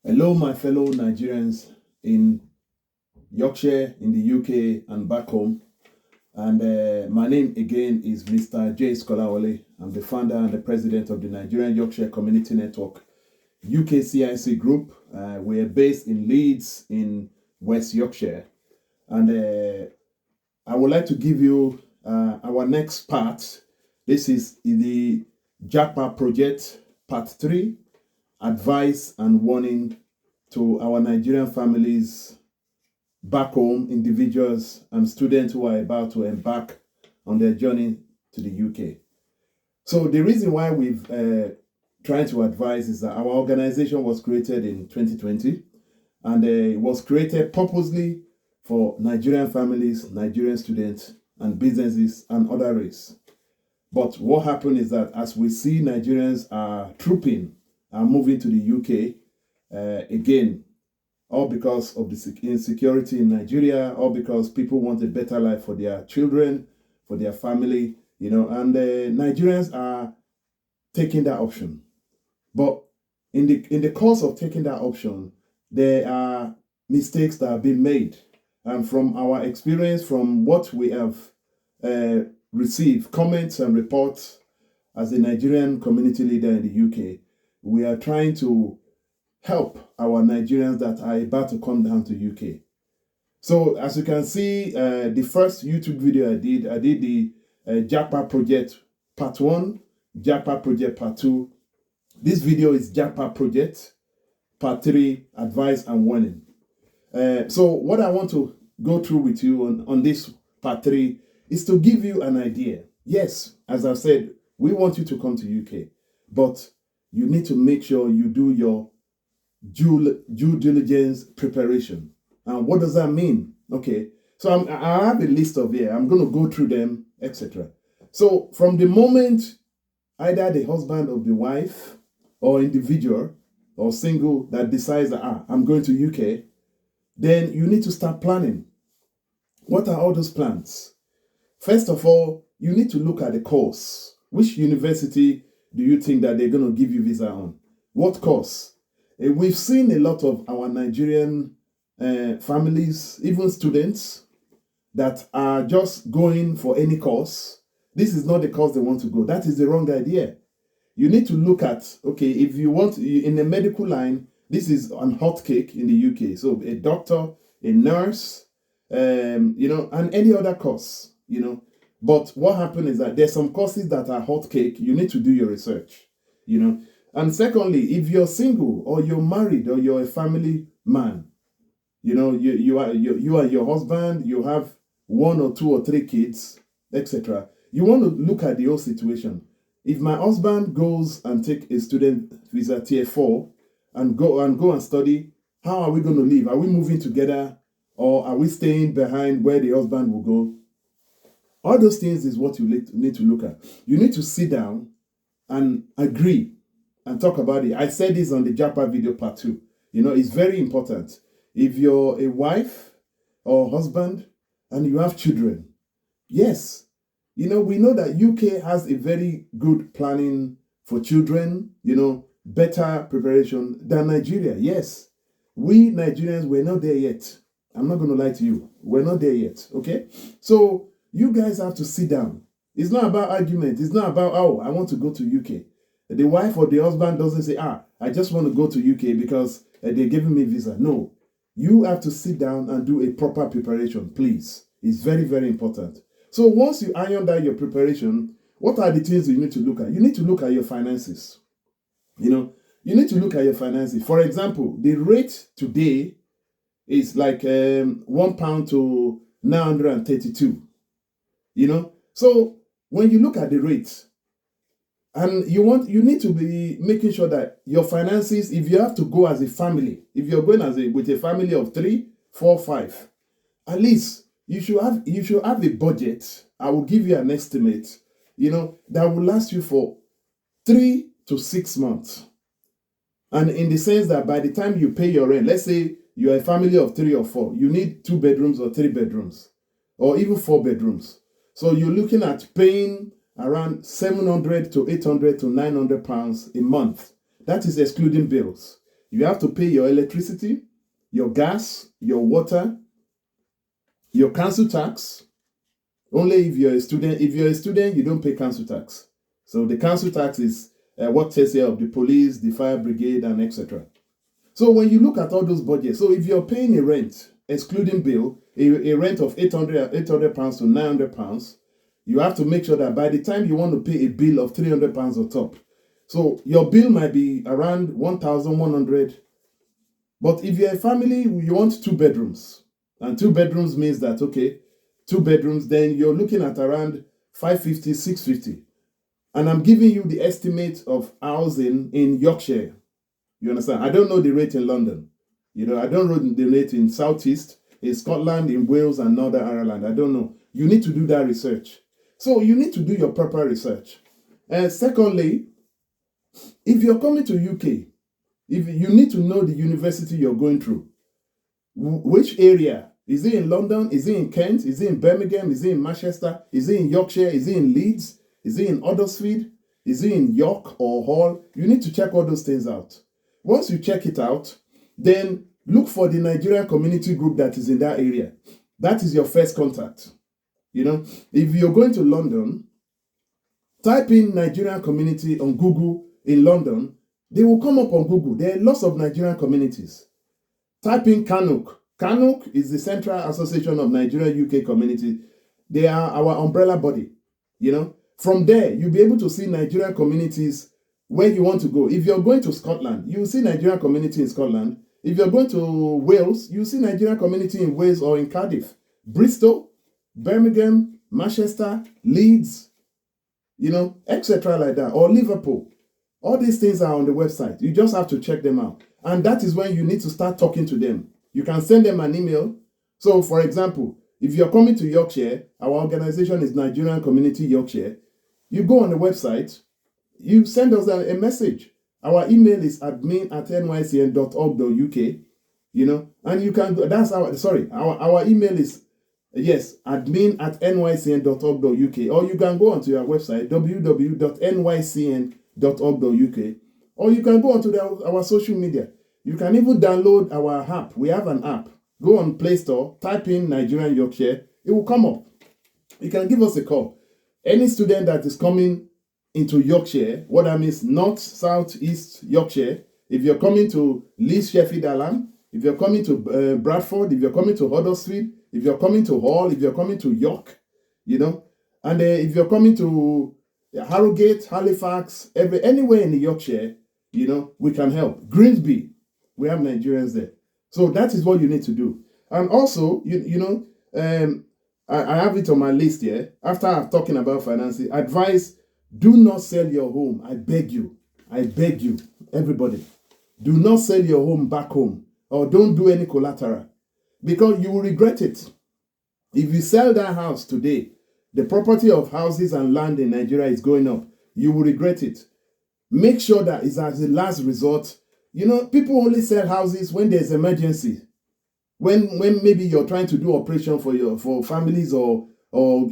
Hello, my fellow Nigerians in Yorkshire, in the UK, and back home. And my name again is Mr. J. Skolawole. I'm the founder and the president of the Nigerian Yorkshire Community Network, UKCIC Group. We are based in Leeds in West Yorkshire. And I would like to give you our next part. This is the Japa project, part 3. Advice and warning to our Nigerian families back home, individuals and students who are about to embark on their journey to the UK. So the reason why we've trying to advise is that our organization was created in 2020, and it was created purposely for Nigerian families, Nigerian students and businesses and other race. But what happened is that as we see Nigerians are moving to the UK, again, all because of the insecurity in Nigeria, all because people want a better life for their children, for their family, and Nigerians are taking that option. But in the course of taking that option, there are mistakes that have been made. And from our experience, from what we have received, comments and reports as a Nigerian community leader in the UK, we are trying to help our Nigerians that are about to come down to UK. So as you can see, the first YouTube video I did the Japa project part 1, Japa project part 2. This video is Japa project part 3, advice and warning. So what I want to go through with you on this part 3 is to give you an idea. Yes, as I've said, we want you to come to UK, but you need to make sure you do your due diligence preparation. And what does that mean? Okay, so I have a list of here. I'm going to go through them, etc. So from the moment either the husband of the wife or individual or single that decides that I'm going to UK, then you need to start planning. What are all those plans? First of all, you need to look at the course. Which university do you think that they're going to give you visa on? What course? We've seen a lot of our Nigerian families, even students, that are just going for any course. This is not the course they want to go. That is the wrong idea. You need to look at, okay, if you want, in the medical line, this is on hot cake in the UK. So a doctor, a nurse, and any other course, But what happened is that there's some courses that are hot cake. You need to do your research, And secondly, if you're single or you're married or you're a family man, you are your husband, you have 1 or 2 or 3 kids, etc. You want to look at the whole situation. If my husband goes and take a student visa tier 4 and go and study, how are we going to live? Are we moving together or are we staying behind where the husband will go? All those things is what you need to look at. You need to sit down and agree and talk about it. I said this on the Japa video part 2. It's very important. If you're a wife or husband and you have children, yes, we know that UK has a very good planning for children, better preparation than Nigeria. Yes, we Nigerians, we're not there yet. I'm not going to lie to you. We're not there yet, okay? So you guys have to sit down. It's not about argument. It's not about, I want to go to UK. The wife or the husband doesn't say, I just want to go to UK because they're giving me visa. No, you have to sit down and do a proper preparation, please. It's very, very important. So once you iron down your preparation, what are the things you need to look at? You need to look at your finances. You need to look at your finances. For example, the rate today is like £1 to 932. So when you look at the rate, and you need to be making sure that your finances, if you have to go as a family, if you're going with a family of 3, 4, 5, at least you should have a budget. I will give you an estimate, that will last you for 3 to 6 months. And in the sense that by the time you pay your rent, let's say you're a family of 3 or 4, you need 2 bedrooms or 3 bedrooms, or even 4 bedrooms. So you're looking at paying around 700 to 800 to 900 pounds a month. That is excluding bills. You have to pay your electricity, your gas, your water, your council tax. Only if you're a student. If you're a student, you don't pay council tax. So the council tax is what takes care of the police, the fire brigade, and etc. So when you look at all those budgets, so if you're paying a rent, excluding bill, a rent of £800 to £900, you have to make sure that by the time you want to pay a bill of £300 on top, so your bill might be around 1,100. But if you're a family, you want 2 bedrooms. And 2 bedrooms means that, okay, 2 bedrooms, then you're looking at around 550, 650. And I'm giving you the estimate of housing in Yorkshire. You understand? I don't know the rate in London. I don't know the rate in Southeast, in Scotland, in Wales, and Northern Ireland. I don't know. You need to do that research. So you need to do your proper research. And secondly, if you're coming to UK, if you need to know the university you're going through. Which area? Is it in London? Is it in Kent? Is it in Birmingham? Is it in Manchester? Is it in Yorkshire? Is it in Leeds? Is it in Huddersfield? Is it in York or Hull? You need to check all those things out. Once you check it out, then look for the Nigerian community group that is in that area. That is your first contact. If you're going to London, type in Nigerian community on Google in London. They will come up on Google. There are lots of Nigerian communities. Type in Kanuk. Kanuk is the Central Association of Nigerian UK Community. They are our umbrella body. From there, you'll be able to see Nigerian communities where you want to go. If you're going to Scotland, you'll see Nigerian community in Scotland. If you're going to Wales, you'll see Nigerian community in Wales or in Cardiff. Bristol, Birmingham, Manchester, Leeds, etc. like that. Or Liverpool. All these things are on the website. You just have to check them out. And that is when you need to start talking to them. You can send them an email. So, for example, if you're coming to Yorkshire, our organization is Nigerian Community Yorkshire. You go on the website, you send us a message. Our email is admin@nycn.org.uk, and you can, our email is, admin@nycn.org.uk, or you can go onto our website, www.nycn.org.uk, or you can go onto our social media. You can even download our app. We have an app. Go on Play Store, type in Nigerian Yorkshire. It will come up. You can give us a call. Any student that is coming into Yorkshire, what that means, North, South, East Yorkshire, if you're coming to Leeds, Sheffield, Hallam, if you're coming to Bradford, if you're coming to Huddersfield, if you're coming to Hull, if you're coming to York, and if you're coming to Harrogate, Halifax, anywhere in the Yorkshire, we can help. Grimsby, we have Nigerians there. So that is what you need to do. And also, I have it on my list here. After I'm talking about financing, advice, do not sell your home. I beg you, everybody. Do not sell your home back home, or don't do any collateral, because you will regret it. If you sell that house today, the property of houses and land in Nigeria is going up. You will regret it. Make sure that it's as a last resort. People only sell houses when there's emergency. When maybe you're trying to do operation for families or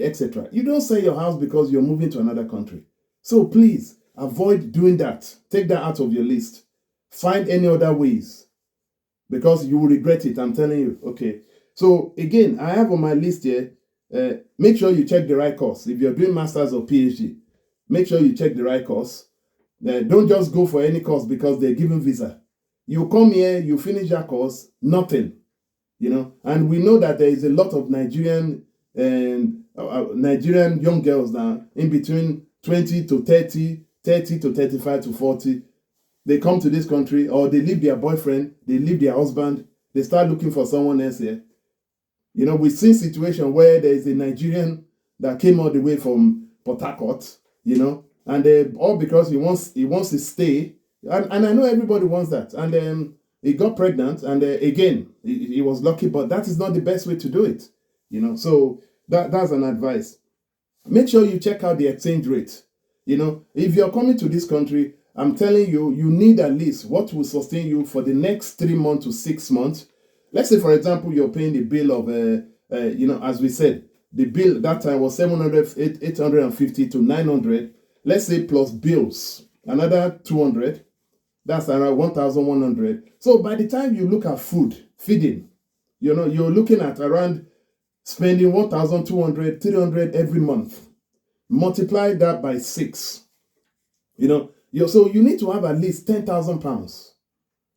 etc. You don't sell your house because you're moving to another country. So please avoid doing that. Take that out of your list. Find any other ways, because you will regret it. I'm telling you. Okay. So again, I have on my list here. Make sure you check the right course. If you're doing masters or PhD, make sure you check the right course. Don't just go for any course because they're giving visa. You come here, you finish that course, nothing. And we know that there is a lot of Nigerian young girls now in between 20 to 30, 30 to 35 to 40. They come to this country, or they leave their boyfriend, they leave their husband, they start looking for someone else here. We've seen situations where there is a Nigerian that came all the way from Port Harcourt, and all because he wants to stay. And I know everybody wants that. And he got pregnant, and again, he was lucky, but that is not the best way to do it. So that's an advice. Make sure you check out the exchange rate. If you're coming to this country, I'm telling you, you need at least what will sustain you for the next 3 months to 6 months. Let's say, for example, you're paying the bill of, as we said, the bill that time was 850 to 900. Let's say plus bills, another 200. That's around 1,100. So by the time you look at feeding, you're looking at around spending 1,200, 300 every month. Multiply that by 6. So you need to have at least 10,000 pounds.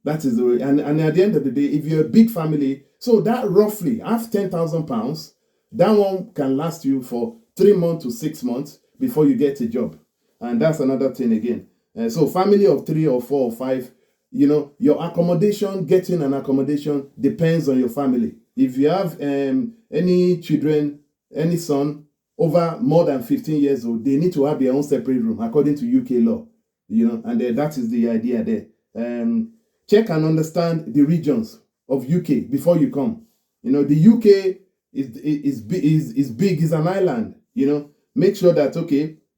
That is the way. And at the end of the day, if you're a big family, so that roughly half 10,000 pounds, that one can last you for 3 months to 6 months before you get a job. And that's another thing again. So family of 3 or 4 or 5, your accommodation, getting an accommodation depends on your family. If you have any children, any son over more than 15 years old, they need to have their own separate room according to UK law. And that is the idea there. Check and understand the regions of UK before you come. The UK is big, is an island. Make sure that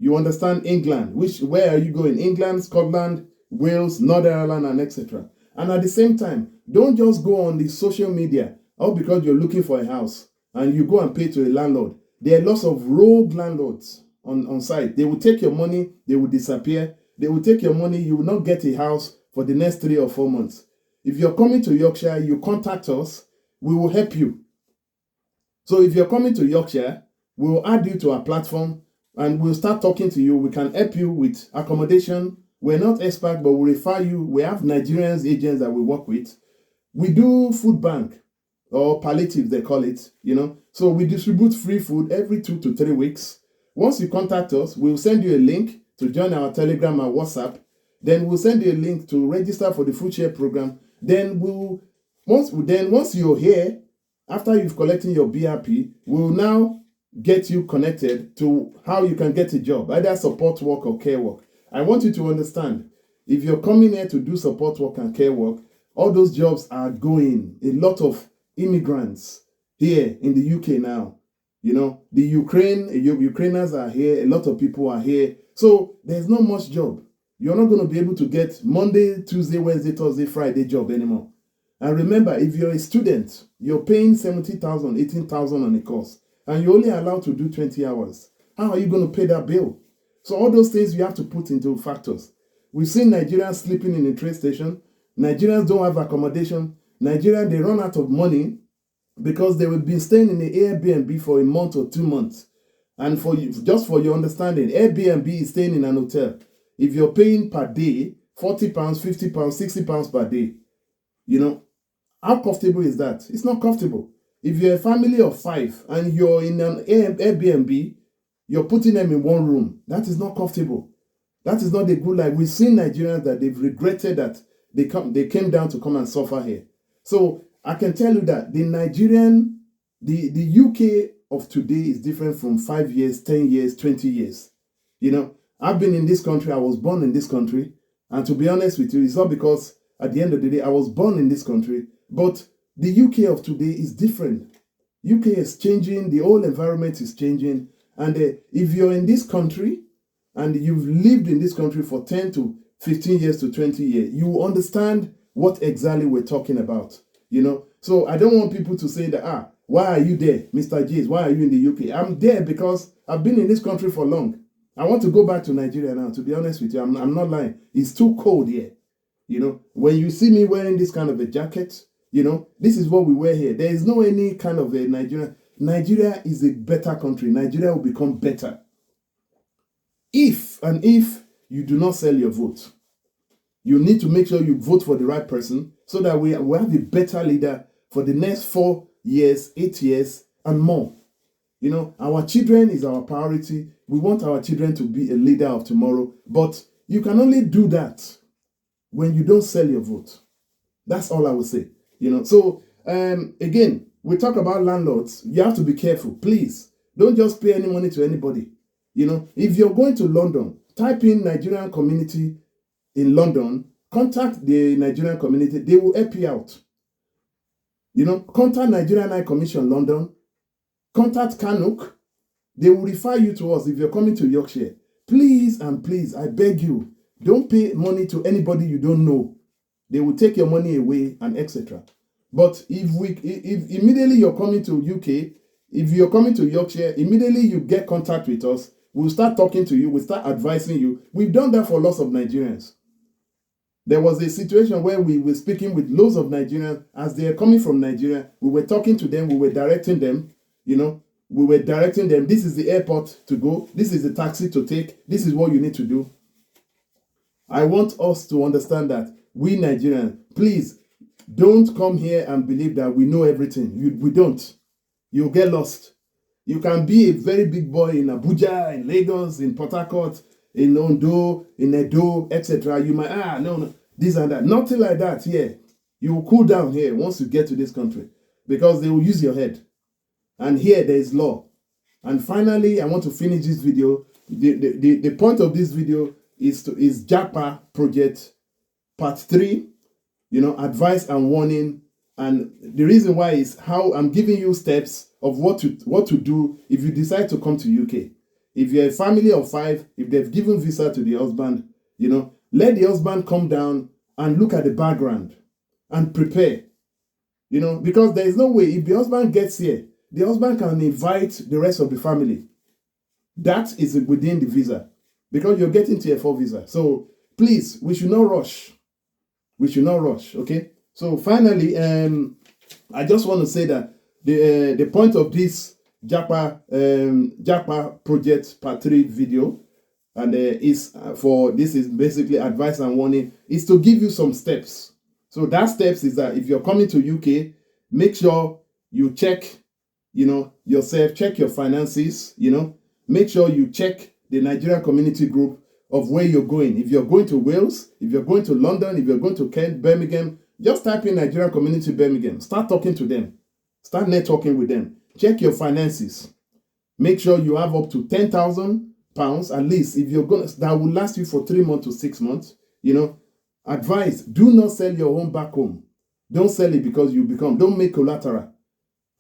you understand England. Where are you going? England, Scotland, Wales, Northern Ireland, and etc. And at the same time, don't just go on the social media all because you're looking for a house and you go and pay to a landlord. There are lots of rogue landlords on site. They will take your money, they will disappear. They will take your money, you will not get a house for the next 3 or 4 months. If you're coming to Yorkshire, you contact us, we will help you. So if you're coming to Yorkshire, we will add you to our platform and we'll start talking to you. We can help you with accommodation. We're not experts, but we refer you. We have Nigerian agents that we work with. We do food bank or palliative, they call it, So we distribute free food every 2 to 3 weeks. Once you contact us, we'll send you a link to join our Telegram and WhatsApp. Then we'll send you a link to register for the food share program. Then once you're here, after you've collected your BRP, we'll now get you connected to how you can get a job, either support work or care work. I want you to understand, if you're coming here to do support work and care work, all those jobs are going. A lot of immigrants here in the UK now. The Ukrainians are here. A lot of people are here. So there's not much job. You're not going to be able to get Monday, Tuesday, Wednesday, Thursday, Friday job anymore. And remember, if you're a student, you're paying 70,000, 18,000 on a course, and you're only allowed to do 20 hours. How are you going to pay that bill? So all those things you have to put into factors. We've seen Nigerians sleeping in a train station. Nigerians don't have accommodation. Nigerians, they run out of money because they will be staying in the Airbnb for a month or 2 months. And just for your understanding, Airbnb is staying in an hotel. If you're paying per day, 40 pounds, 50 pounds, 60 pounds per day, how comfortable is that? It's not comfortable. If you're a family of 5 and you're in an Airbnb, you're putting them in one room. That is not comfortable. That is not a good life. We've seen Nigerians that they've regretted that they came down to come and suffer here. So I can tell you that the UK of today is different from 5 years, 10 years, 20 years. I've been in this country. I was born in this country. And to be honest with you, it's not because at the end of the day, I was born in this country. But the UK of today is different. UK is changing. The whole environment is changing. And if you're in this country and you've lived in this country for 10 to 15 years to 20 years, you understand what exactly we're talking about. So I don't want people to say that, why are you there, Mr. James? Why are you in the UK? I'm there because I've been in this country for long. I want to go back to Nigeria now, to be honest with you. I'm not lying. It's too cold here. When you see me wearing this kind of a jacket, this is what we wear here. There is no any kind of a Nigeria. Nigeria is a better country. Nigeria will become better if you do not sell your vote. You need to make sure you vote for the right person so that we have a better leader for the next 4 years, 8 years, and more. Our children is our priority. We want our children to be a leader of tomorrow. But you can only do that when you don't sell your vote. That's all I will say. So again, we talk about landlords. You have to be careful. Please, don't just pay any money to anybody. If you're going to London, type in Nigerian community in London, contact the Nigerian community. They will help you out. Contact Nigerian High Commission London. Contact Kanuk. They will refer you to us if you're coming to Yorkshire. Please and please, I beg you, don't pay money to anybody you don't know. They will take your money away and etc. But if immediately you're coming to UK, if you're coming to Yorkshire, immediately you get contact with us. We'll start talking to you. We'll start advising you. We've done that for lots of Nigerians. There was a situation where we were speaking with loads of Nigerians as they are coming from Nigeria. We were talking to them. We were directing them, we were directing them. This is the airport to go. This is the taxi to take. This is what you need to do. I want us to understand that we Nigerians, please don't come here and believe that we know everything. We don't. You'll get lost. You can be a very big boy in Abuja, in Lagos, in Port Harcourt, in Ondo, in Edo, etc. You might, no, this and that. Nothing like that here. You will cool down here once you get to this country because they will use your head. And here there is law. And finally, I want to finish this video. The point of this video is Japa project part 3, advice and warning. And the reason why is how I'm giving you steps of what to do if you decide to come to UK. If you're a family of 5, if they've given visa to the husband, let the husband come down and look at the background and prepare. Because there is no way, if the husband gets here, the husband can invite the rest of the family. That is within the visa because you're getting Tier 4 visa. So please, we should not rush. We should not rush, okay? So finally, I just want to say that the point of this Japa project part 3 video, and this is basically advice and warning, is to give you some steps. So that steps is that if you're coming to UK, make sure you check yourself, check your finances, make sure you check the Nigerian community group of where you're going. If you're going to Wales, if you're going to London, if you're going to Kent, Birmingham, just type in Nigerian community Birmingham. Start talking to them. Start networking with them. Check your finances. Make sure you have up to £10,000 at least. If you're going to, that will last you for 3 months to 6 months. Advice, do not sell your home back home. Don't sell it because don't make collateral.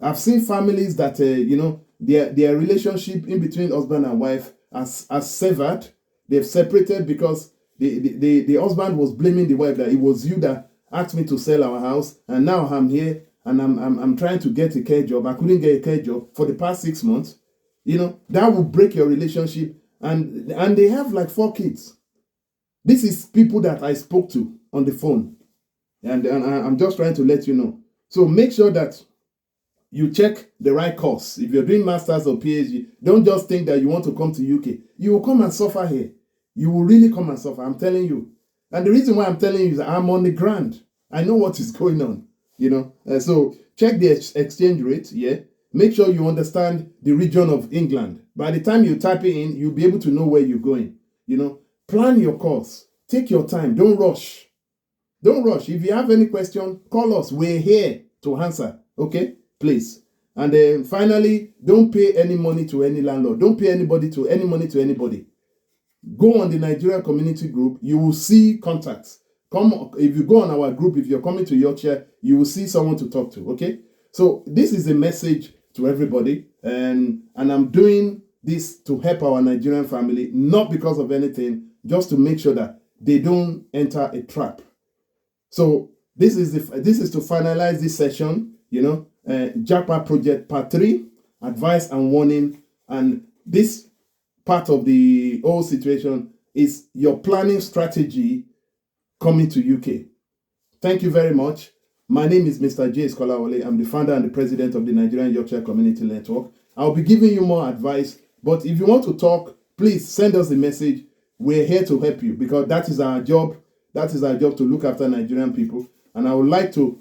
I've seen families that, their relationship in between husband and wife has severed. They've separated because the husband was blaming the wife that it was you that asked me to sell our house, and now I'm here and I'm trying to get a care job. I couldn't get a care job for the past 6 months. That will break your relationship, and they have like 4 kids. This is people that I spoke to on the phone, and I'm just trying to let you know. So make sure that you check the right course. If you're doing masters or PhD, don't just think that you want to come to UK. You will come and suffer here. You will really come and suffer, I'm telling you. And the reason why I'm telling you is that I'm on the ground. I know what is going on, So check the exchange rate, yeah. Make sure you understand the region of England. By the time you type it in, you'll be able to know where you're going, Plan your course. Take your time. Don't rush. Don't rush. If you have any question, call us. We're here to answer, okay? Please. And then finally, don't pay any money to any landlord. Don't pay any money to anybody. Go on the Nigerian community group. You will see contacts. If you go on our group, if you're coming to Yorkshire, you will see someone to talk to, okay? So this is a message to everybody. And I'm doing this to help our Nigerian family, not because of anything, just to make sure that they don't enter a trap. So this is to finalize this session, Japa project part 3, advice and warning. And this part of the whole situation is your planning strategy coming to UK. Thank you very much. My name is Mr. J. Skolawole. I'm the founder and the president of the Nigerian Yorkshire Community Network. I'll be giving you more advice, but if you want to talk, please send us a message. We're here to help you because that is our job. That is our job, to look after Nigerian people. And I would like to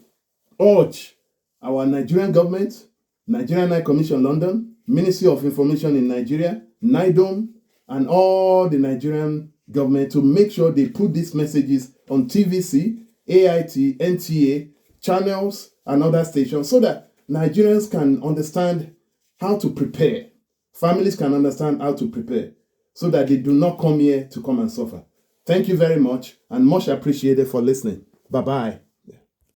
urge our Nigerian government, Nigerian High Commission London, Ministry of Information in Nigeria, NIDOM, and all the Nigerian government to make sure they put these messages on TVC, AIT, NTA, channels, and other stations so that Nigerians can understand how to prepare. Families can understand how to prepare so that they do not come here to come and suffer. Thank you very much and much appreciated for listening. Bye-bye.